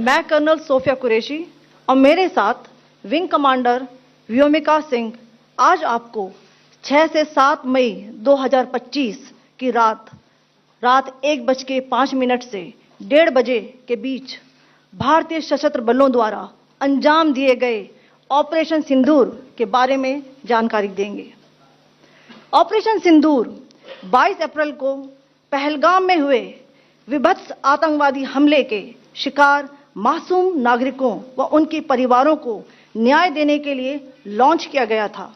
मैं colonel Sophia Qureshi और मेरे साथ विंग कमांडर व्योमिका सिंह आज आपको 6 से 7 मई 2025 की रात 1:05 से 1:30 बजे के बीच भारतीय सशस्त्र बलों द्वारा अंजाम दिए गए ऑपरेशन सिंदूर के बारे में जानकारी देंगे। ऑपरेशन सिंदूर 22 अप्रैल को पहलगाम में हुए विभत्स आतंकवादी हमले के शिकार मासूम नागरिकों व उनके परिवारों को न्याय देने के लिए लॉन्च किया गया था।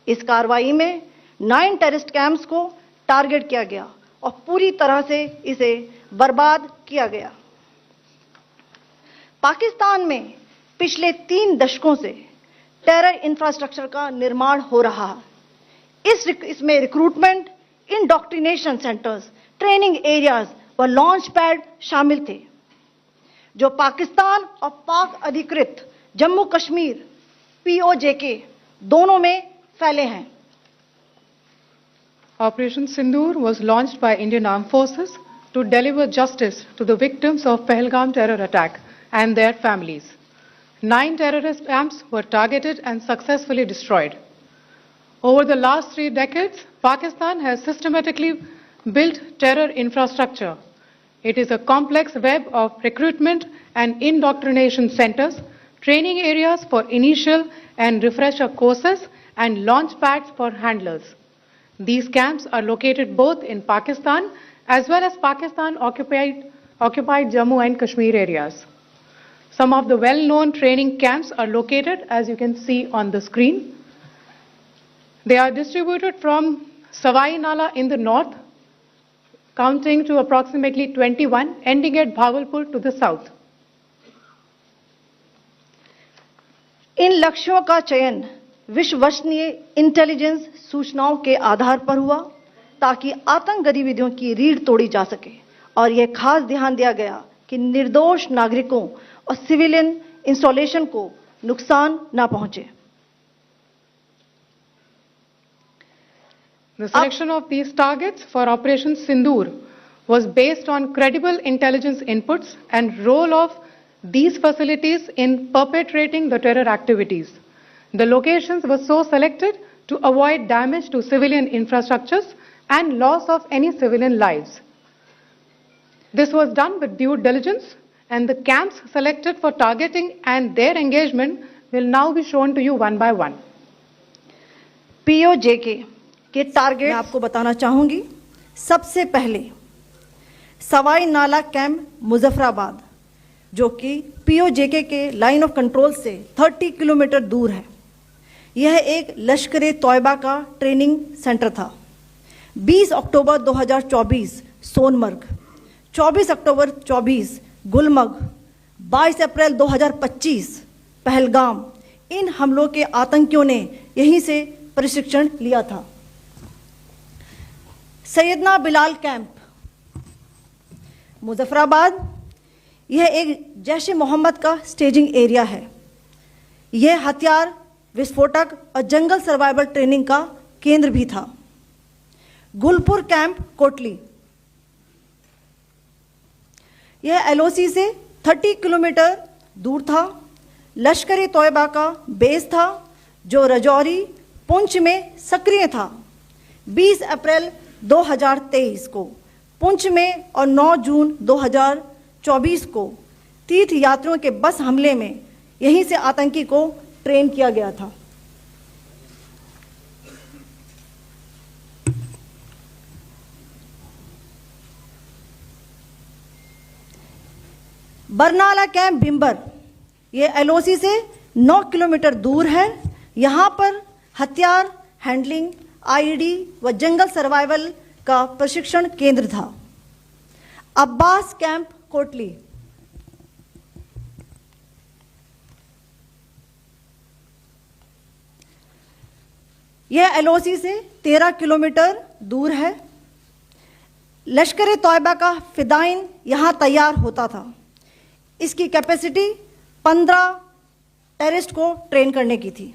इस कार्रवाई में 9 टेररिस्ट कैंप्स को टारगेट किया गया और पूरी तरह से इसे बर्बाद किया गया। पाकिस्तान में पिछले 3 दशकों से टेरर इंफ्रास्ट्रक्चर का निर्माण हो रहा है। इसमें recruitment, indoctrination centres, training areas व लॉन्च पैड शामिल थे, जो पाकिस्तान और पाक अधिकृत जम्मू कश्मीर POJK दोनों में फैले हैं। Operation Sindoor was launched by Indian Armed Forces to deliver justice to the victims of Pahalgam terror attack and their families. 9 terrorist camps were targeted and successfully destroyed. Over the last 3 decades, Pakistan has systematically built terror infrastructure. It is a complex web of recruitment and indoctrination centers, training areas for initial and refresher courses, and launch pads for handlers. These camps are located both in Pakistan as well as Pakistan-occupied Jammu and Kashmir areas. Some of the well-known training camps are located, as you can see on the screen. They are distributed from Savai Nala in the north, counting to approximately 21, ending at Bhagalpur to the south. इन लक्ष्यों का चयन विश्वसनीय intelligence सूचनाओं के आधार पर हुआ ताकि आतंक गतिविधियों की रीढ़ तोड़ी जा सके और यह खास ध्यान दिया गया कि निर्दोष नागरिकों और सिविलियन इंस्टॉलेशन को नुकसान न पहुंचे। The selection of these targets for Operation Sindoor was based on credible intelligence inputs and role of these facilities in perpetrating the terror activities. The locations were so selected to avoid damage to civilian infrastructures and loss of any civilian lives. This was done with due diligence, and the camps selected for targeting and their engagement will now be shown to you one by one. POJK के target मैं आपको बताना चाहूंगी। सबसे पहले सवाई नाला camp Muzaffarabad, जो कि POJK के लाइन ऑफ कंट्रोल से 30 किलोमीटर दूर है। यह एक लश्कर तौयबा का ट्रेनिंग सेंटर था। 20 अक्टूबर 2024 सोनमर्ग, 24 अक्टूबर 24 गुलमर्ग, 22 अप्रैल 2025 पहलगाम, इन हमलों के आतंकियों ने यहीं से प्रशिक्षण लिया था। सैयदना बिलाल कैंप मुजफ्फराबाद, यह एक जैश ए मोहम्मद का स्टेजिंग एरिया है। यह हथियार, विस्फोटक और जंगल सर्वाइवल ट्रेनिंग का केंद्र भी था। गुलपुर कैंप कोटली, यह LOC से 30 किलोमीटर दूर था। लश्कर तौयबा का बेस था, जो रजौरी, पुंछ में सक्रिय था। 20 अप्रैल 2023 को पुंछ में और 9 जून 2024 को तीर्थ यात्रियों के बस हमले में यहीं से आतंकी को ट्रेन किया गया था। बरनाला कैंप भिंबर, यह LOC से 9 किलोमीटर दूर है। यहां पर हथियार, हैंडलिंग, IED व जंगल सर्वाइवल का प्रशिक्षण केंद्र था। अब्बास कैंप कोटली, यह LOC से 13 किलोमीटर दूर है। लश्कर तौयबा का फिदाइन यहां तैयार होता था। इसकी कैपेसिटी 15 टेररिस्ट को ट्रेन करने की थी।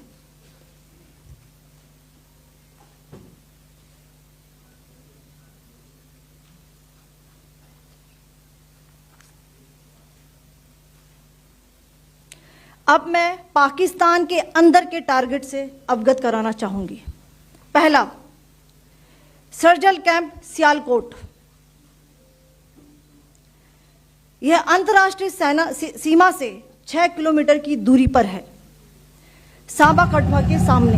अब मैं पाकिस्तान के अंदर के टारगेट से अवगत कराना चाहूंगी। पहला, सर्जिकल कैंप सियालकोट। यह अंतर्राष्ट्रीय सीमा से 6 किलोमीटर की दूरी पर है, सांबा कठुआ के सामने।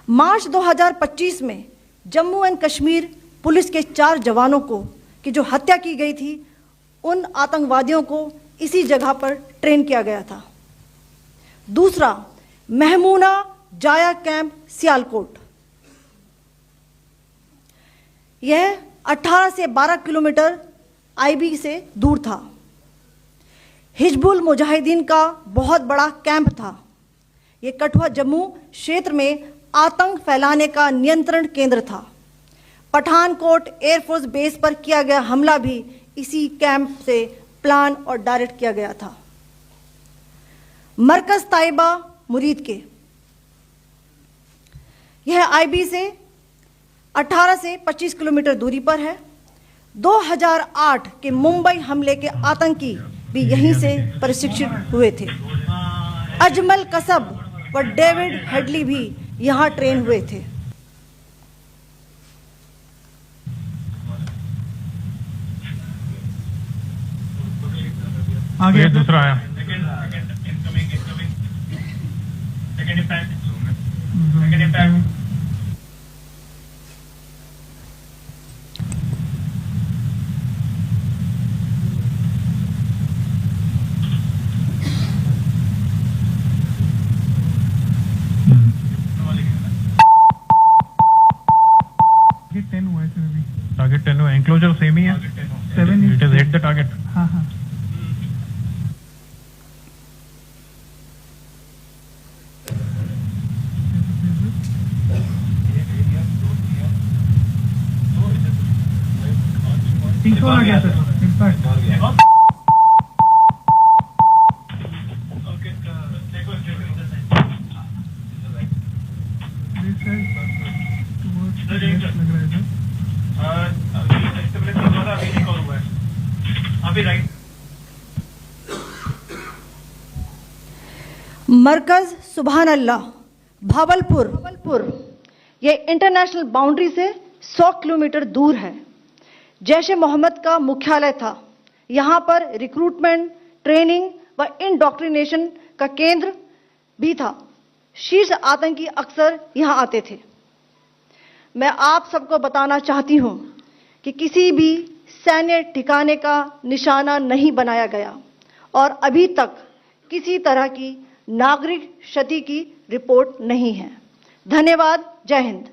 मार्च 2025 में जम्मू एंड कश्मीर पुलिस के 4 जवानों को की जो हत्या की गई थी, उन आतंकवादियों को इसी जगह पर ट्रेन किया गया था। दूसरा, महमूना जाया कैंप सियालकोट। यह 18 से 12 किलोमीटर आईबी से दूर था। हिजबुल मुजाहिदीन का बहुत बड़ा कैंप था। यह कठुआ जम्मू क्षेत्र में आतंक फैलाने का नियंत्रण केंद्र था। पठानकोट एयरफोर्स बेस पर किया गया हमला भी इसी कैंप से प्लान और डायरेक्ट किया गया था। मरकज ताइबा मुरीद के, यह आईबी से 18 से 25 किलोमीटर दूरी पर है। 2008 के मुंबई हमले के आतंकी भी यहीं से प्रशिक्षित हुए थे। अजमल कसब व डेविड हेडली भी यहां ट्रेन हुए थे। आगे दूसरा आया। टारगेट 10 हुआ, एंक्लोजर सेम ही है। 7 it is hit the target. हाँ हाँ। आ गया सर, इम्पैक्ट। मरकज सुभान अल्लाह भावलपुर, यह इंटरनेशनल बाउंड्री से 100 किलोमीटर दूर है। जैश ए मोहम्मद का मुख्यालय था। यहां पर रिक्रूटमेंट, ट्रेनिंग व इंडॉक्ट्रिनेशन का केंद्र भी था। शीर्ष आतंकी अक्सर यहां आते थे। मैं आप सबको बताना चाहती हूं कि किसी भी सैन्य ठिकाने का निशाना नहीं बनाया गया और अभी तक किसी तरह की नागरिक क्षति की रिपोर्ट नहीं है। धन्यवाद। जय हिंद।